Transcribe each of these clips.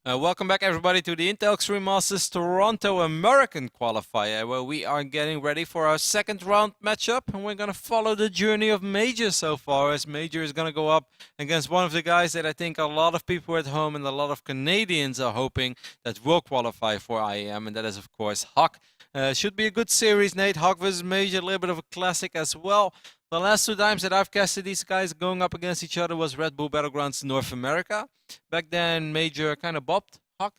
Welcome back, everybody, to the Intel Extreme Masters Toronto American Qualifier, where we are getting ready for our second round matchup, and we're going to follow the journey of MajOr so far, as MajOr is going to go up against one of the guys that I think a lot of people at home and a lot of Canadians are hoping that will qualify for IEM, and that is, of course, HuK. Should be a good series, Nate. HuK versus MajOr, a little bit of a classic as well. The last two times that I've casted these guys going up against each other was Red Bull Battlegrounds North America. Back then, MajOr kind of bopped HuK.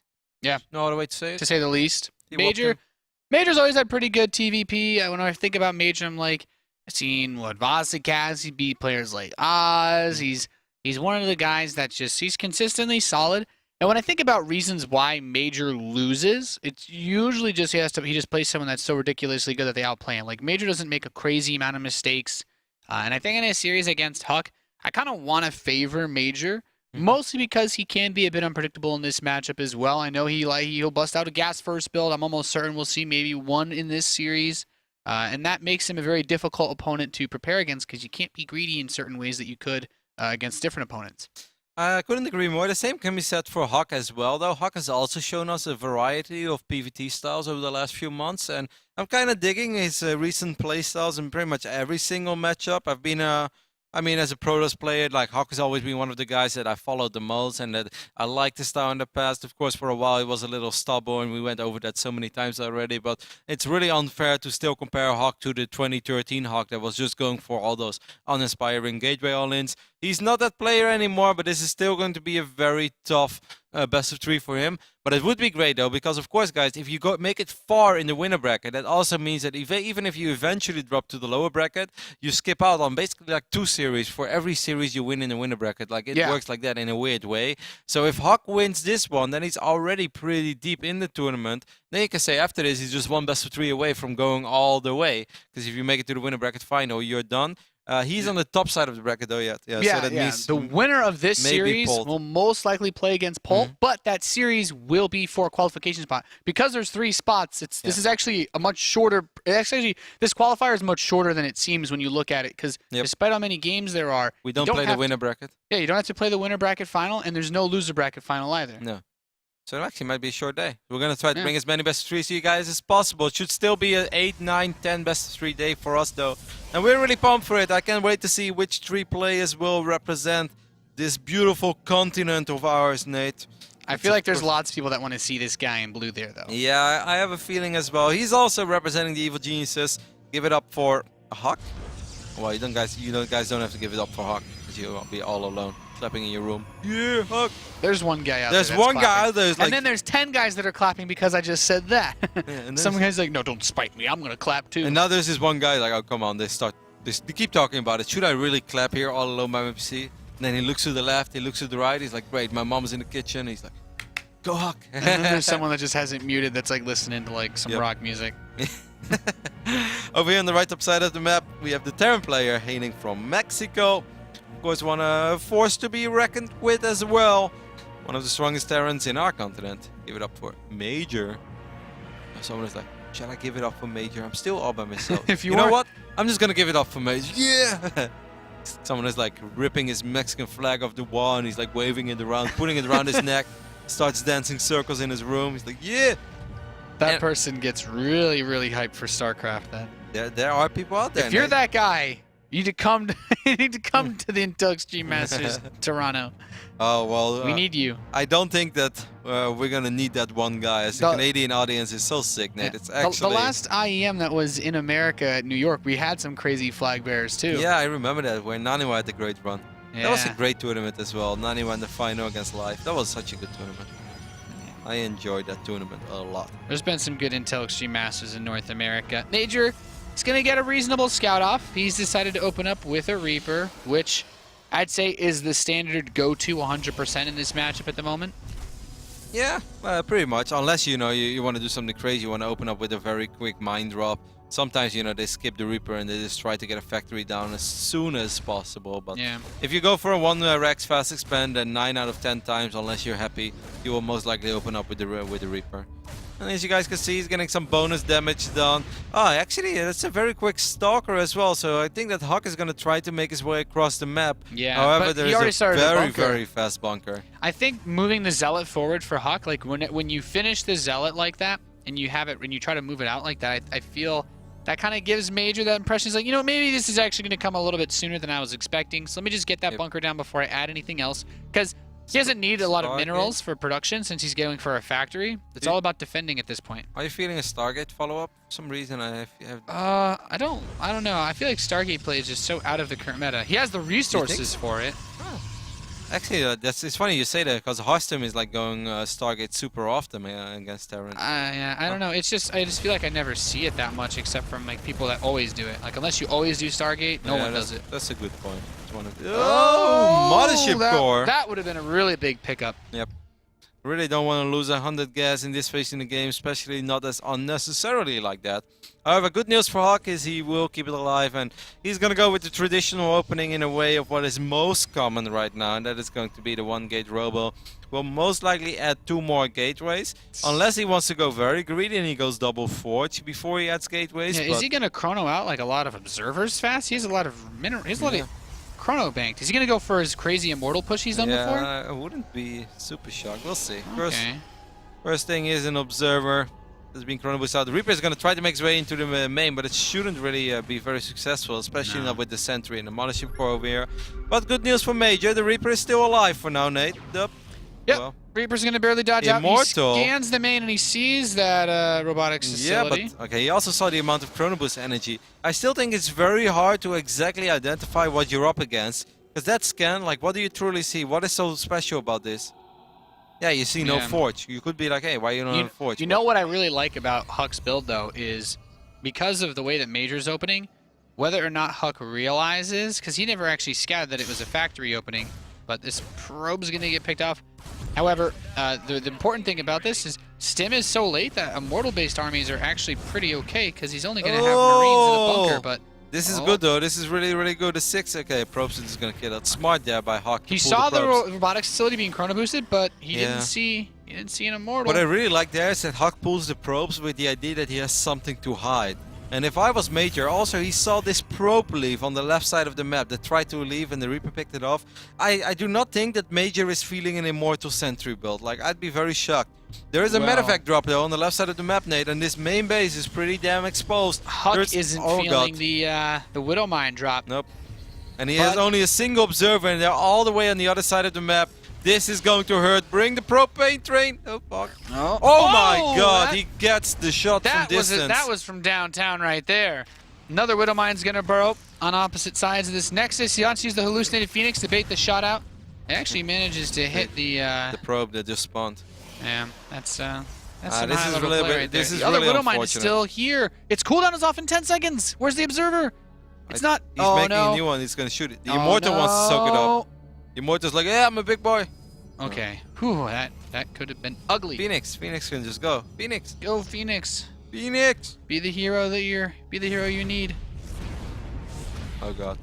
Yeah. No other way to say it. To say the least. MajOr's always had pretty good TVP. When I think about MajOr, I'm like, I've seen what Vosik has. He beat players like Oz. He's one of the guys that he's consistently solid. And when I think about reasons why MajOr loses, it's usually just he just plays someone that's so ridiculously good that they outplay him. Like MajOr doesn't make a crazy amount of mistakes. And I think in a series against HuK, I kind of want to favor MajOr, mostly because he can be a bit unpredictable in this matchup as well. I know he'll bust out a gas first build. I'm almost certain we'll see maybe one in this series. And that makes him a very difficult opponent to prepare against because you can't be greedy in certain ways that you could against different opponents. I couldn't agree more. The same can be said for HuK as well, though. HuK has also shown us a variety of PvT styles over the last few months, and I'm kind of digging his recent play styles in pretty much every single matchup. I've been as a Protoss player, like HuK has always been one of the guys that I followed the most and that I liked his style in the past. Of course, for a while, he was a little stubborn. We went over that so many times already, but it's really unfair to still compare HuK to the 2013 HuK that was just going for all those uninspiring gateway all-ins. He's not that player anymore, but this is still going to be a very tough best of 3 for him. But it would be great, though, because, of course, guys, if you make it far in the winner bracket, that also means that even if you eventually drop to the lower bracket, you skip out on basically like 2 series for every series you win in the winner bracket. Like, it works like that in a weird way. So if HuK wins this one, then he's already pretty deep in the tournament. Then you can say after this, he's just one best of 3 away from going all the way. Because if you make it to the winner bracket final, you're done. He's on the top side of the bracket, though, yet. So that means the winner of this series will most likely play against Polt, but that series will be for a qualification spot. Because there's 3 spots, this is actually a much shorter... this qualifier is much shorter than it seems when you look at it, because despite how many games there are... We don't play the winner bracket. Yeah, you don't have to play the winner bracket final, and there's no loser bracket final either. No. So it actually might be a short day. We're going to try to bring as many best of 3s to you guys as possible. It should still be an 8, 9, 10 best of 3 day for us, though. And we're really pumped for it. I can't wait to see which 3 players will represent this beautiful continent of ours, Nate. I feel like there's lots of people that want to see this guy in blue there, though. Yeah, I have a feeling as well. He's also representing the Evil Geniuses. Give it up for HuK. Well, you guys don't have to give it up for HuK, because you'll be all alone. Clapping in your room. Yeah, HuK. There's one guy out there. There's one guy out there. And then there's 10 guys that are clapping because I just said that. And some guys like, no, don't spite me. I'm gonna clap too. And now there's this one guy like, oh come on, they keep talking about it. Should I really clap here all alone by my PC? And then he looks to the left, he looks to the right. He's like, great, my mom's in the kitchen. He's like, go HuK. And then there's someone that just hasn't muted that's like listening to like some rock music. Over here on the right top side of the map, we have the Terran player hailing from Mexico. Of course, one force to be reckoned with as well. One of the strongest Terrans in our continent. Give it up for MajOr. Someone is like, shall I give it up for MajOr? I'm still all by myself. If you know what? I'm just gonna give it up for MajOr. Yeah! Someone is like ripping his Mexican flag off the wall and he's like waving it around, putting it around his neck, starts dancing circles in his room. He's like, yeah! That person gets really, really hyped for StarCraft then. There are people out there. If you're that guy, you need to come to, to the Intel Extreme Masters Toronto. Oh, well. We need you. I don't think that we're going to need that one guy. As the Canadian audience is so sick, Nate. It's actually... The last IEM that was in America at New York, we had some crazy flag bearers too. Yeah, I remember that, where Naniwa had a great run. Yeah. That was a great tournament as well. Naniwa in the final against Life. That was such a good tournament. I enjoyed that tournament a lot. There's been some good Intel Extreme Masters in North America. MajOr is going to get a reasonable scout off. He's decided to open up with a Reaper, which I'd say is the standard go-to 100% in this matchup at the moment. Yeah, pretty much. Unless, you want to do something crazy. You want to open up with a very quick mine drop. Sometimes, they skip the Reaper and they just try to get a factory down as soon as possible. But if you go for a 1 Rex fast expand, then 9 out of 10 times, unless you're happy, you will most likely open up with the Reaper. And as you guys can see, he's getting some bonus damage done. Oh, actually, that's a very quick Stalker as well. So I think that HuK is going to try to make his way across the map. Yeah, However, but there he is already a started a very, bunker. very fast bunker. I think moving the Zealot forward for HuK, like when you finish the Zealot like that, and you have it, when you try to move it out like that, I feel that kind of gives MajOr that impression. He's like, you know, maybe this is actually going to come a little bit sooner than I was expecting. So let me just get that bunker down before I add anything else. Because he doesn't need a lot of minerals for production since he's going for a factory. It's all about defending at this point. Are you feeling a Stargate follow-up? For some reason I have... I don't know. I feel like Stargate play is just so out of the current meta. He has the resources for it. Oh. Actually, it's funny you say that because Hostem is like going Stargate super often against Terran. Yeah, I don't know. It's just I just feel like I never see it that much except from like people that always do it. Like unless you always do Stargate, no one does it. That's a good point. Oh, Mothership Core. That would have been a really big pickup. Yep. Really don't want to lose 100 gas in this phase in the game, especially not as unnecessarily like that. However, good news for HuK is he will keep it alive, and he's going to go with the traditional opening in a way of what is most common right now, and that is going to be the 1-gate robo. Will most likely add 2 more gateways, unless he wants to go very greedy and he goes double forge before he adds gateways. Yeah, is he going to chrono out like a lot of observers fast? He has a lot of chrono banked. Is he going to go for his crazy immortal push he's done before? Yeah, I wouldn't be super shocked. We'll see. Okay. First thing is an observer has been chrono boosted out. The Reaper is going to try to make his way into the main, but it shouldn't really be very successful, especially not with the Sentry and the Mothership Core over here. But good news for MajOr. The Reaper is still alive for now, Nate. Yep. Well, Reaper's going to barely dodge Immortal. out. He scans the main and he sees that robotics facility. Yeah, but okay, he also saw the amount of chrono boost energy. I still think it's very hard to exactly identify what you're up against. Because that scan, like, what do you truly see? What is so special about this? Yeah, you see no forge. You could be like, hey, why you don't have forge? You know what I really like about HuK's build, though, is because of the way that MajOr's opening, whether or not HuK realizes, because he never actually scouted that it was a factory opening, but this probe's going to get picked off. However, the important thing about this is Stim is so late that Immortal-based armies are actually pretty okay, because he's only going to have Marines in a bunker, but... This is good though. This is really, really good. The 6. Okay, Probes is gonna kill it. Smart there by HuK. He saw the robotics facility being chrono boosted, but he didn't see an immortal. What I really like there is that HuK pulls the probes with the idea that he has something to hide. And if I was MajOr, also he saw this probe leave on the left side of the map that tried to leave and the Reaper picked it off. I do not think that MajOr is feeling an Immortal Sentry build. Like, I'd be very shocked. There is a medevac drop though on the left side of the map, Nate, and this main base is pretty damn exposed. HuK isn't feeling the Widow Mine drop. Nope. And he has only a single observer and they're all the way on the other side of the map. This is going to hurt. Bring the propane train. Oh, fuck. Oh my god, he gets the shot from distance. That was from downtown right there. Another Widow Mine's going to burrow on opposite sides of this Nexus. He wants to use the Hallucinated Phoenix to bait the shot out. It actually manages to hit the probe that just spawned. Yeah, that's some this high is level really play right there. this is The other really Widow Mine is still here. Its cooldown is off in 10 seconds. Where's the observer? It's not. He's making a new one. He's going to shoot it. The Immortal wants to soak it up. The Immortal's like, yeah, I'm a big boy. Okay. Whew, that could have been ugly. Phoenix can just go. Phoenix. Go Phoenix. Phoenix. Be the hero you need. Oh god.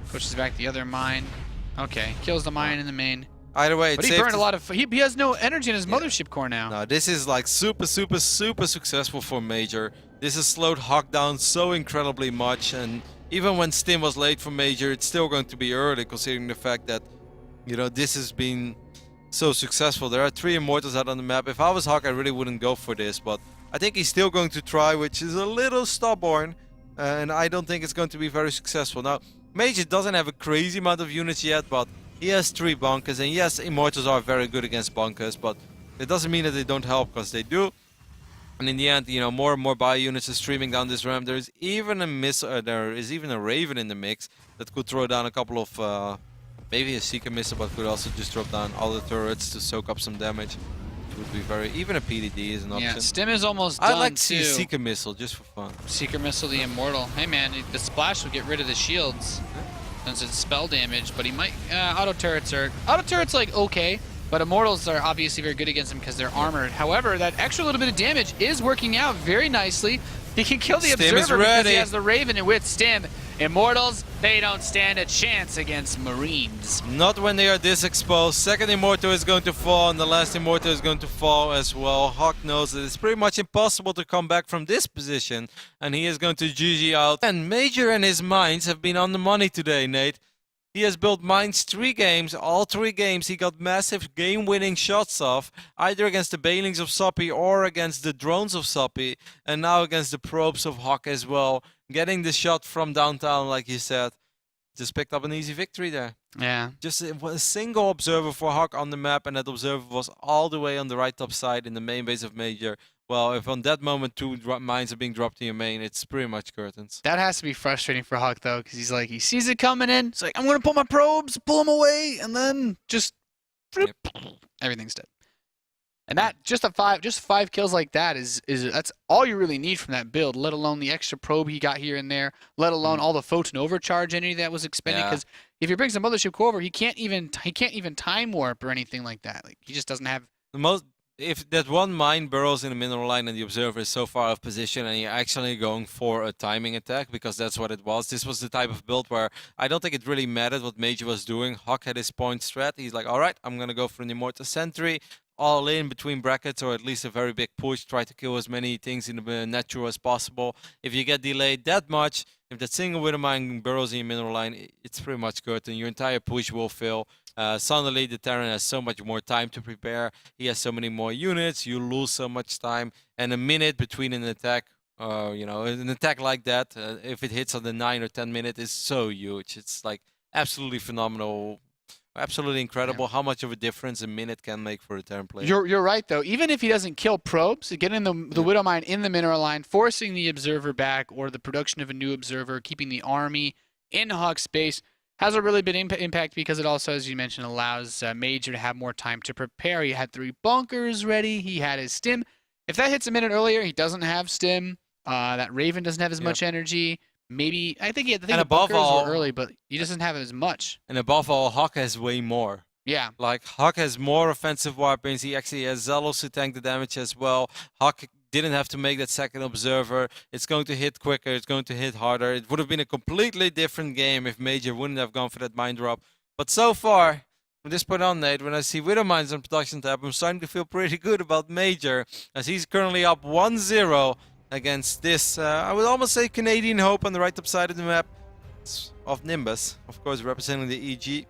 Pushes back the other mine. Okay. Kills the mine in the main. Either way, but he burned a lot of. He has no energy in his Mothership Core now. No, this is like super successful for MajOr. This has slowed HuK down so incredibly much, and even when Stim was late for MajOr, it's still going to be early, considering the fact that, you know, this has been so successful. There are 3 Immortals out on the map. If I was HuK, I really wouldn't go for this, but I think he's still going to try, which is a little stubborn, and I don't think it's going to be very successful. Now, MajOr doesn't have a crazy amount of units yet, but he has 3 bunkers, and yes, Immortals are very good against bunkers, but it doesn't mean that they don't help, because they do. And in the end, you know, more and more bio units are streaming down this ramp. There is even a Raven in the mix that could throw down a couple of, maybe a Seeker missile, but could also just drop down all the turrets to soak up some damage. Which would be very, even a PDD is an option. Yeah, Stim is almost done. I'd like to see a Seeker missile just for fun. Seeker missile, the Immortal. Hey man, the splash will get rid of the shields. Since it's spell damage, but he might. Auto turrets like okay, but Immortals are obviously very good against him because they're armored. However, that extra little bit of damage is working out very nicely. He can kill the Observer because he has the Raven, and with Stim, Immortals, they don't stand a chance against Marines. Not when they are this exposed. Second Immortal is going to fall, and the last Immortal is going to fall as well. HuK knows that it's pretty much impossible to come back from this position, and he is going to GG out. And MajOr and his mines have been on the money today, Nate. He has built mines 3 games. All 3 games he got massive game-winning shots off, either against the Bailings of Soppy or against the drones of Soppy, and now against the probes of HuK as well. Getting the shot from downtown, like you said, just picked up an easy victory there. Yeah. Just a single observer for HuK on the map, and that observer was all the way on the right top side in the main base of MajOr. Well, if on that moment 2 mines are being dropped in your main, it's pretty much curtains. That has to be frustrating for HuK though, because he's like, he sees it coming in. It's like, I'm gonna pull my probes, pull them away, and then just everything's dead. And that just 5 kills like that is that's all you really need from that build. Let alone the extra probe he got here and there. Let alone all the photon overcharge energy that was expended. Because if you bring some Mothership Core over, he can't even time warp or anything like that. Like he just doesn't have the most. If that one mine burrows in the mineral line and the observer is so far out of position and you're actually going for a timing attack, because that's what it was. This was the type of build where I don't think it really mattered what MajOr was doing. HuK had his point strat. He's like, all right, I'm going to go for an Immortal Sentry, all in between brackets, or at least a very big push. Try to kill as many things in the natural as possible. If you get delayed that much, if that single Widow Mine burrows in your mineral line, it's pretty much curtain. Your entire push will fail. Suddenly, the Terran has so much more time to prepare. He has so many more units. You lose so much time. And a minute between an attack, an attack like that, if it hits on the 9 or 10 minute, is so huge. It's like absolutely phenomenal. Absolutely incredible how much of a difference a minute can make for a Terran player. You're right though. Even if he doesn't kill probes, getting the Widow Mine in the mineral line, forcing the observer back, or the production of a new observer, keeping the army in HuK space, has a really big impact because it also, as you mentioned, allows MajOr to have more time to prepare. He had 3 bunkers ready. He had his stim. If that hits a minute earlier, he doesn't have stim. That Raven doesn't have as much energy. Maybe I think the bunkers were early, but he doesn't have as much. And above all, HuK has way more. Yeah. Like HuK has more offensive weapons. He actually has Zealous to tank the damage as well. HuK didn't have to make that second observer. It's going to hit quicker. It's going to hit harder. It would have been a completely different game if MajOr wouldn't have gone for that mine drop. But so far, from this point on, Nate, when I see Widow Mines on production tab, I'm starting to feel pretty good about MajOr, as he's currently up 1-0 against this, I would almost say Canadian hope on the right top side of the map of Nimbus. Of course, representing the EG.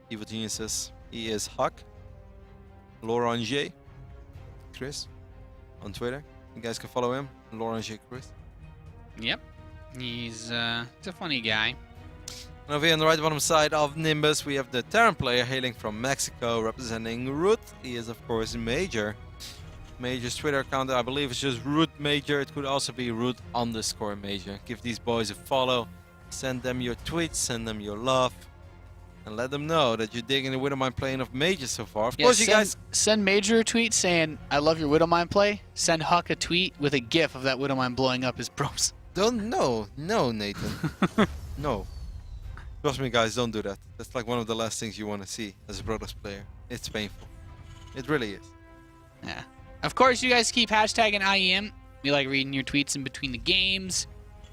Evil Geniuses. He is HuK. Lauranger. Chris. On Twitter. You guys can follow him. Lauranger Chris. Yep. He's a funny guy. And over here on the right bottom side of Nimbus, we have the Terran player hailing from Mexico, representing Root. He is, of course, MajOr. MajOr's Twitter account, I believe, is just Root MajOr. It could also be Root_MajOr. Give these boys a follow. Send them your tweets, send them your love, and let them know that you're digging the Widow Mine playing of MajOr so far. Of course, you guys send MajOr a tweet saying, "I love your Widow Mine play." Send HuK a tweet with a GIF of that Widow Mine blowing up his probes. No, Nathan. No. Trust me, guys, don't do that. That's like one of the last things you want to see as a Brothers player. It's painful. It really is. Yeah. Of course, you guys keep hashtagging IEM. We like reading your tweets in between the games.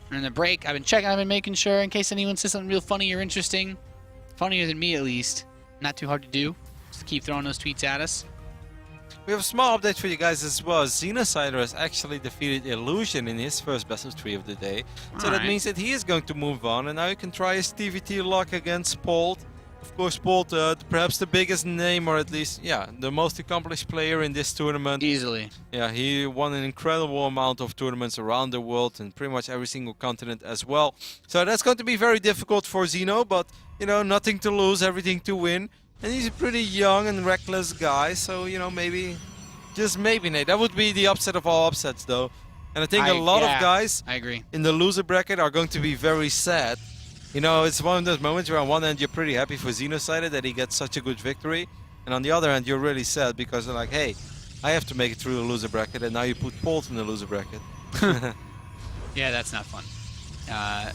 During the break, I've been making sure in case anyone says something real funny or interesting. Funnier than me, at least. Not too hard to do. Just keep throwing those tweets at us. We have a small update for you guys as well. Xenocider has actually defeated Illusion in his first best of 3 of the day. So that means that he is going to move on, and now you can try his TvT luck against Polt. Of course, Polt, perhaps the biggest name, or at least, the most accomplished player in this tournament. Easily. Yeah, he won an incredible amount of tournaments around the world and pretty much every single continent as well. So that's going to be very difficult for Xeno, but, nothing to lose, everything to win. And he's a pretty young and reckless guy, so, maybe, just maybe, Nate. That would be the upset of all upsets, though. And I think a lot of guys I agree. in the loser bracket are going to be very sad. It's one of those moments where on one hand you're pretty happy for Xenocider that he gets such a good victory, and on the other hand you're really sad because they're like, hey, I have to make it through the loser bracket, and now you put Polt in the loser bracket. Yeah, that's not fun. I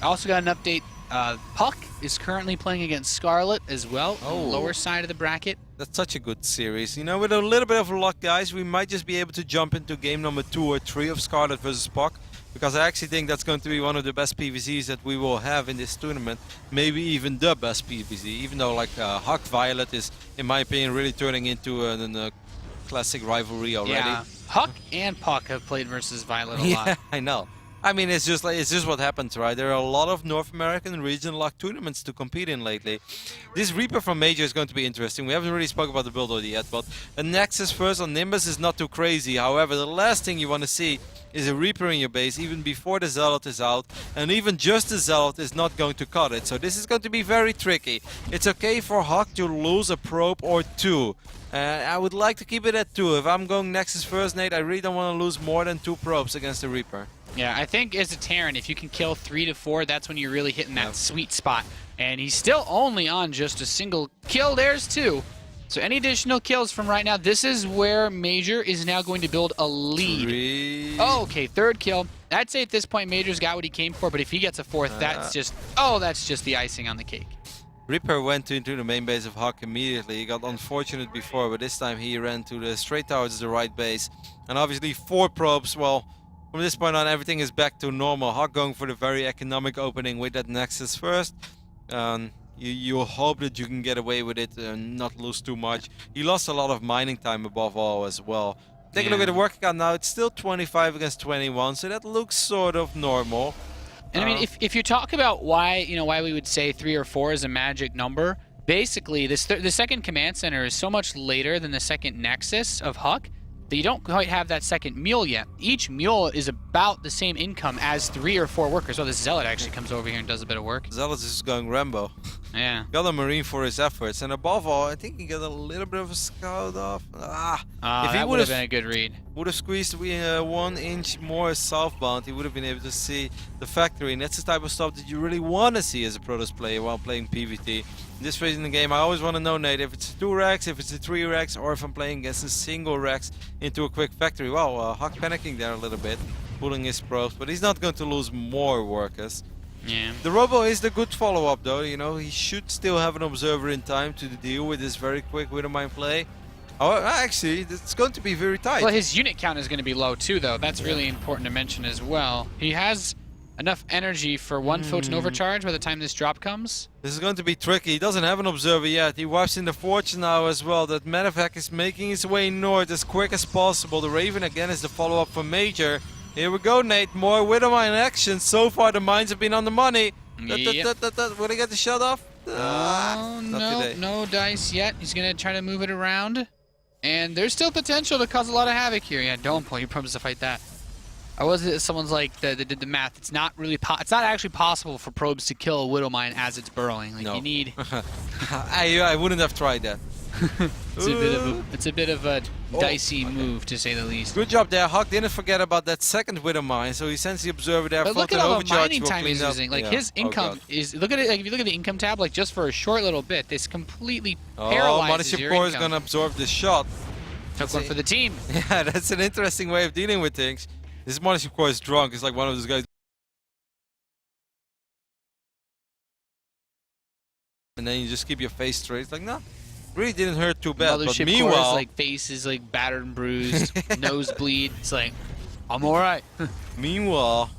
also got an update. HuK is currently playing against Scarlet as well, on the lower side of the bracket. That's such a good series. With a little bit of luck, guys, we might just be able to jump into game number 2 or 3 of Scarlet versus PuK. because I actually think that's going to be one of the best PvZs that we will have in this tournament. Maybe even the best PvZ, even though like HuK Violet is, in my opinion, really turning into a classic rivalry already. Yeah, HuK and PuK have played versus Violet a Yeah, lot. I know. I mean, it's just what happens, right? There are a lot of North American regional lock tournaments to compete in lately. This Reaper from MajOr is going to be interesting. We haven't really spoken about the build order yet, but a Nexus first on Nimbus is not too crazy. However, the last thing you want to see is a Reaper in your base even before the Zealot is out, and even just the Zealot is not going to cut it. So this is going to be very tricky. It's okay for HuK to lose a probe or two. I would like to keep it at 2. If I'm going Nexus first, Nate, I really don't want to lose more than 2 probes against the Reaper. Yeah, I think as a Terran, if you can kill 3 to 4, that's when you're really hitting that sweet spot. And he's still only on just a single kill. There's 2. So any additional kills from right now, this is where MajOr is now going to build a lead. 3. Oh, okay, 3rd kill. I'd say at this point, MajOr's got what he came for, but if he gets a 4th, that's just the icing on the cake. Reaper went into the main base of HuK immediately. He got unfortunate before, but this time he ran straight towards the right base. And obviously 4 probes, well, from this point on everything is back to normal. HuK going for the very economic opening with that Nexus first. You hope that you can get away with it and not lose too much. He lost a lot of mining time above all as well. Take a look at the work count now. It's still 25 against 21, so that looks sort of normal. And I mean, if you talk about why we would say 3 or 4 is a magic number, basically the second command center is so much later than the second Nexus of HuK that you don't quite have that second mule yet. Each mule is about the same income as 3 or 4 workers. Oh, this Zealot actually comes over here and does a bit of work. Zealot is going Rambo. Yeah. Got a Marine for his efforts, and above all, I think he got a little bit of a scout off. If he that would have been a good read. Would have squeezed 1 inch more southbound, he would have been able to see the factory, and that's the type of stuff that you really want to see as a Protoss player while playing PvT. In this phase in the game, I always want to know, Nate, if it's a 2 Rex, if it's a 3 Rex, or if I'm playing against a single Rex into a quick factory. Well, HuK panicking there a little bit, pulling his probes, but he's not going to lose more workers. Yeah. The Robo is the good follow-up though, he should still have an observer in time to deal with this very quick Widowmine play. Oh, actually, it's going to be very tight. Well, his unit count is going to be low too, though. That's really important to mention as well. He has enough energy for 1 photon overcharge by the time this drop comes. This is going to be tricky. He doesn't have an observer yet. He wipes in the fortune now as well. That medevac is making his way north as quick as possible. The Raven again is the follow-up for MajOr. Here we go, Nate. More Widowmine action. So far, the mines have been on the money. Will he get the shot off? Oh, no dice yet. He's going to try to move it around. And there's still potential to cause a lot of havoc here. Yeah, don't pull your probes to fight that. Or was it someone's like that did the math? It's not really. It's not actually possible for probes to kill a Widowmine as it's burrowing. Like you need. I wouldn't have tried that. It's a bit of a dicey move, to say the least. Good job there. HuK didn't forget about that second Widowmine, so he sends the observer there. But look at all the mining time he's up. using. Like his income is. Look at it. Like if you look at the income tab, like just for a short little bit, this completely paralyzes your MajOr income. is gonna absorb this shot. Took one for the team. Yeah, that's an interesting way of dealing with things. This MajOr is drunk. It's like one of those guys. And then you just keep your face straight. It's like, no, really didn't hurt too bad. But meanwhile, like face is like battered and bruised, nosebleed. It's like, I'm all right. Meanwhile,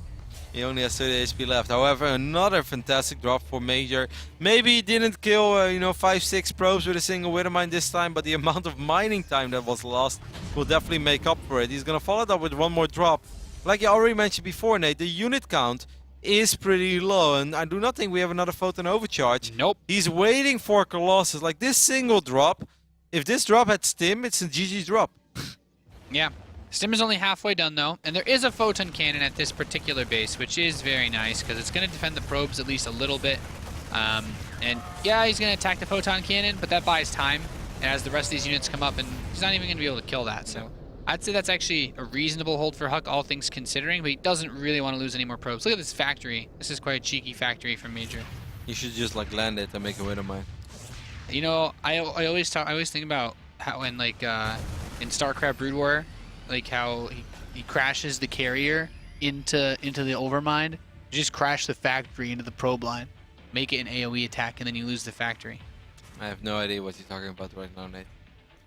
he only has 30 HP left. However, another fantastic drop for MajOr. Maybe he didn't kill, 5-6 probes with a single Widowmine this time, but the amount of mining time that was lost will definitely make up for it. He's gonna follow it up with 1 more drop. Like you already mentioned before, Nate, the unit count is pretty low, and I do not think we have another photon overcharge. Nope. He's waiting for Colossus. Like this single drop, if this drop had stim, it's a GG drop. Yeah. Stim is only halfway done though, and there is a photon cannon at this particular base, which is very nice because it's going to defend the probes at least a little bit. And yeah, he's going to attack the photon cannon, but that buys time as the rest of these units come up, and he's not even going to be able to kill that. So I'd say that's actually a reasonable hold for HuK, all things considering, but he doesn't really want to lose any more probes. Look at this factory. This is quite a cheeky factory from MajOr. You should just like land it and make a Widowmine. You know, I always think about how in like in StarCraft Brood War, like how he crashes the carrier into the overmind. You just crash the factory into the probe line, make it an AoE attack, and then you lose the factory. I have no idea what you're talking about right now, Nate.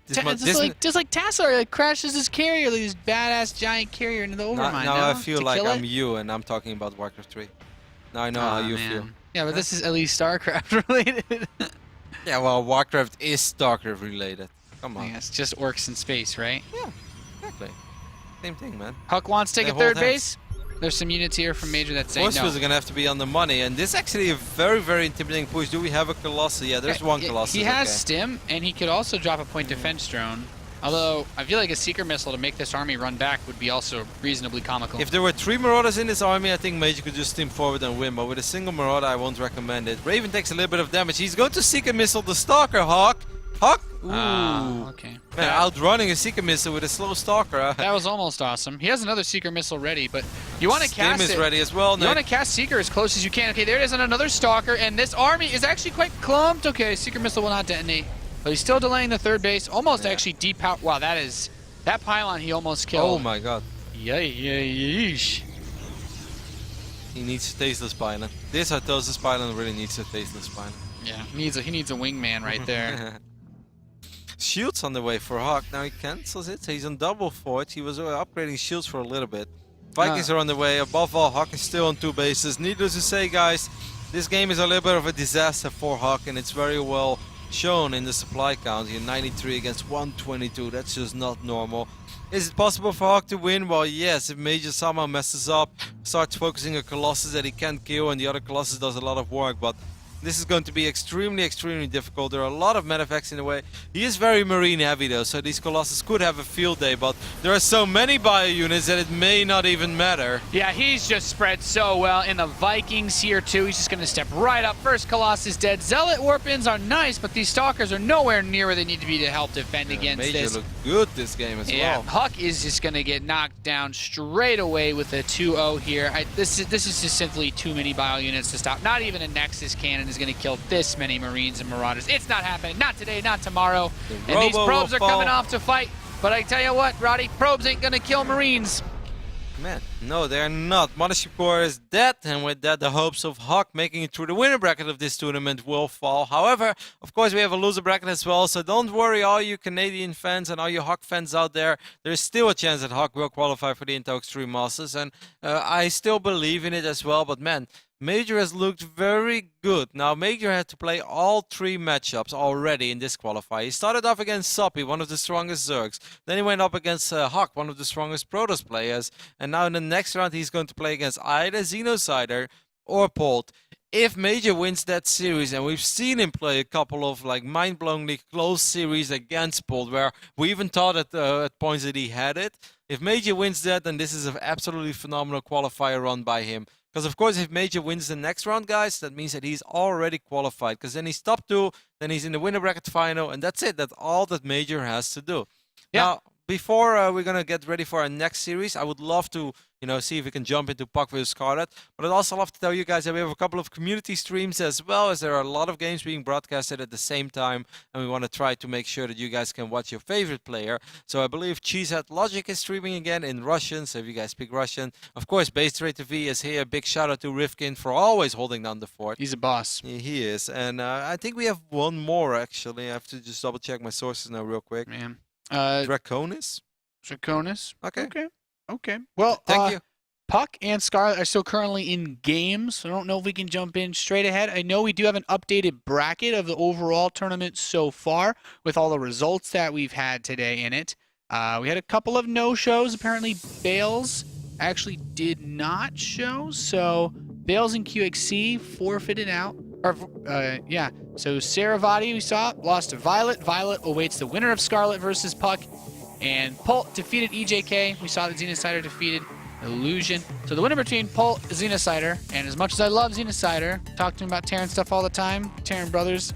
Just like Tassar, like crashes his carrier, like this badass giant carrier into the Overmind. Now no? I feel To like kill I'm it? you and I'm talking about Warcraft 3. Now I know how you Man. feel. Yeah, but this is at least StarCraft related. Yeah, well, Warcraft is StarCraft related. Come on. Yeah, it's just orcs in space, right? Yeah, exactly. Same thing, man. HuK wants to take They a third hold base. There's some units here from Major that say no. Force is gonna have to be on the money, and this is actually a very, very intimidating push. Do we have a Colossus? Yeah, there's one Colossus. He has okay. Stim, and he could also drop a point defense drone. Although, I feel like a Seeker Missile to make this army run back would be also reasonably comical. If there were 3 Marauders in this army, I think Major could just steam forward and win. But with a single Marauder, I won't recommend it. Raven takes a little bit of damage. He's going to Seeker Missile the Stalker, HuK. HuK? Ooh. Okay. Man, outrunning a Seeker Missile with a slow Stalker. That was almost awesome. He has another Seeker Missile ready, but you want to cast Stim is it. ready as well. You want to cast Seeker as close as you can. Okay, there it is on another Stalker, and this army is actually quite clumped. Okay, Seeker Missile will not detonate, but he's still delaying the third base. Almost actually deep power. Wow, that pylon he almost killed. Oh my god. Yeesh. He needs a tasteless pylon. This Artosis pylon really needs a tasteless pylon. Yeah, he needs a wingman right there. Shields on the way for HuK. Now he cancels it. So he's on double fort. He was upgrading shields for a little bit. Vikings are on the way. Above all, HuK is still on 2 bases. Needless to say, guys, this game is a little bit of a disaster for HuK, and it's very well shown in the supply count here. 93 against 122. That's just not normal. Is it possible for HuK to win? Well, yes, if Major somehow messes up, starts focusing a Colossus that he can't kill, and the other Colossus does a lot of work, but this is going to be extremely, extremely difficult. There are a lot of medeffects in the way. He is very marine heavy though, so these Colossus could have a field day, but there are so many bio units that it may not even matter. Yeah, he's just spread so well. In the Vikings here too, he's just going to step right up. First Colossus dead. Zealot Warp-ins are nice, but these Stalkers are nowhere near where they need to be to help defend against Major this. looked good this game as well. HuK is just going to get knocked down straight away with a 2-0 here. This is just simply too many bio units to stop. Not even a Nexus cannon is going to kill this many Marines and Marauders. It's not happening. Not today, not tomorrow. And these probes are coming off to fight. But I tell you what, Roddy, probes ain't going to kill Marines. Man, no, they're not. Mothership Core is dead, and with that, the hopes of HuK making it through the winner bracket of this tournament will fall. However, of course, we have a loser bracket as well, so don't worry, all you Canadian fans and all you HuK fans out there. There's still a chance that HuK will qualify for the Intel Extreme Masters, and I still believe in it as well. But man, Major has looked very good. Now, Major had to play all 3 matchups already in this qualifier. He started off against Soppy, one of the strongest Zergs. Then he went up against HuK, one of the strongest Protoss players. And now in the next round, he's going to play against either Xenocider or Polt. If Major wins that series, and we've seen him play a couple of like mind-blowingly close series against Polt, where we even thought at points that he had it. If Major wins that, then this is an absolutely phenomenal qualifier run by him. Because, of course, if Major wins the next round, guys, that means that he's already qualified. Because then he's top 2, then he's in the winner bracket final, and that's it. That's all that Major has to do. Yeah. Now, before we're going to get ready for our next series, I would love to, see if we can jump into PUC vs Scarlet. But I'd also love to tell you guys that we have a couple of community streams as well, as there are a lot of games being broadcasted at the same time, and we want to try to make sure that you guys can watch your favorite player. So I believe Cheesehead Logic is streaming again in Russian, so if you guys speak Russian. Of course, Base Trade TV is here. Big shout out to Rifkin for always holding down the fort. He's a boss. He is. And I think we have one more, actually. I have to just double check my sources now real quick. Man. Draconis? Draconis. Okay. Okay. Well, Thank you. PUC and Scarlet are still currently in games, so I don't know if we can jump in straight ahead. I know we do have an updated bracket of the overall tournament so far with all the results that we've had today in it. We had a couple of no-shows. Apparently, Bales actually did not show, so Bales and QXC forfeited out. So Saravati, we saw, lost to Violet. Violet awaits the winner of Scarlet versus PUC. And Polt defeated EJK. We saw that Xenocider defeated Illusion. So the winner between Polt and Xenocider, and as much as I love Xenocider, talk to him about Terran stuff all the time, Terran brothers,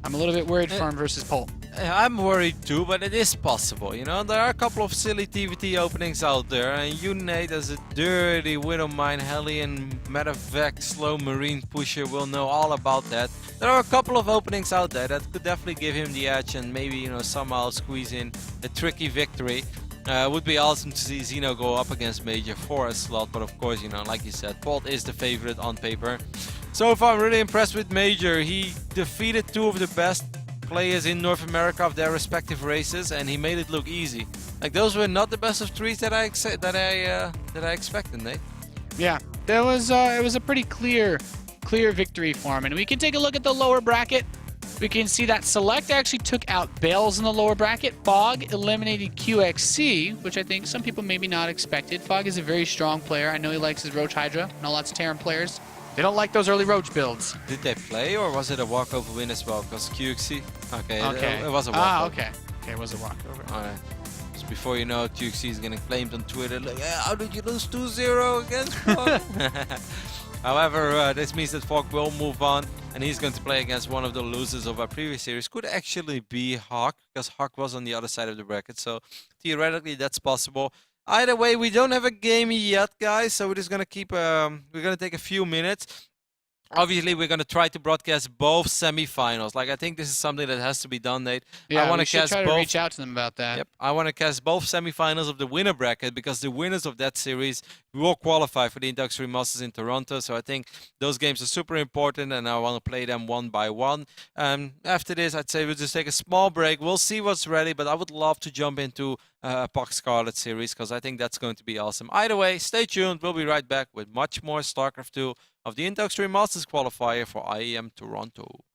I'm a little bit worried for him versus Polt. I'm worried too, but it is possible, There are a couple of silly TvT openings out there, and you, Nate, as a dirty Widowmine, Hellion, Medevac, slow Marine pusher, will know all about that. There are a couple of openings out there that could definitely give him the edge and maybe, somehow squeeze in a tricky victory. Would be awesome to see Xeno go up against Major for a slot, but of course, like you said, Polt is the favorite on paper. So far, I'm really impressed with Major. He defeated 2 of the best players in North America of their respective races, and he made it look easy. Like those were not the best of threes that I expected, Nate. Yeah, there was it was a pretty clear victory for him. And we can take a look at the lower bracket. We can see that Select actually took out Bales in the lower bracket. Fog eliminated QXC, which I think some people maybe not expected. Fog is a very strong player. I know he likes his Roach Hydra. I know lots of Terran players. They don't like those early Roach builds. Did they play, or was it a walkover win as well? Because QXC, it was a walkover. Okay, it was a walkover. All right. So before you know it, QXC is getting claimed on Twitter like, how did you lose 2-0 against Fog? However, this means that Fog will move on, and he's going to play against one of the losers of our previous series. Could actually be HuK, because HuK was on the other side of the bracket. So theoretically, that's possible. Either way, we don't have a game yet, guys. So we're just gonna keep. We're gonna take a few minutes. Obviously, we're gonna try to broadcast both semifinals. Like I think this is something that has to be done, Nate. Yeah, I want we to should cast try to both. reach out to them about that. Yep, I want to cast both semifinals of the winner bracket, because the winners of that series will qualify for the Inductory Masters in Toronto. So I think those games are super important, and I want to play them one by one. After this, I'd say we'll just take a small break. We'll see what's ready, but I would love to jump into a PvT Scarlet series, because I think that's going to be awesome. Either way, stay tuned. We'll be right back with much more StarCraft 2 of the Inductory Masters qualifier for IEM Toronto.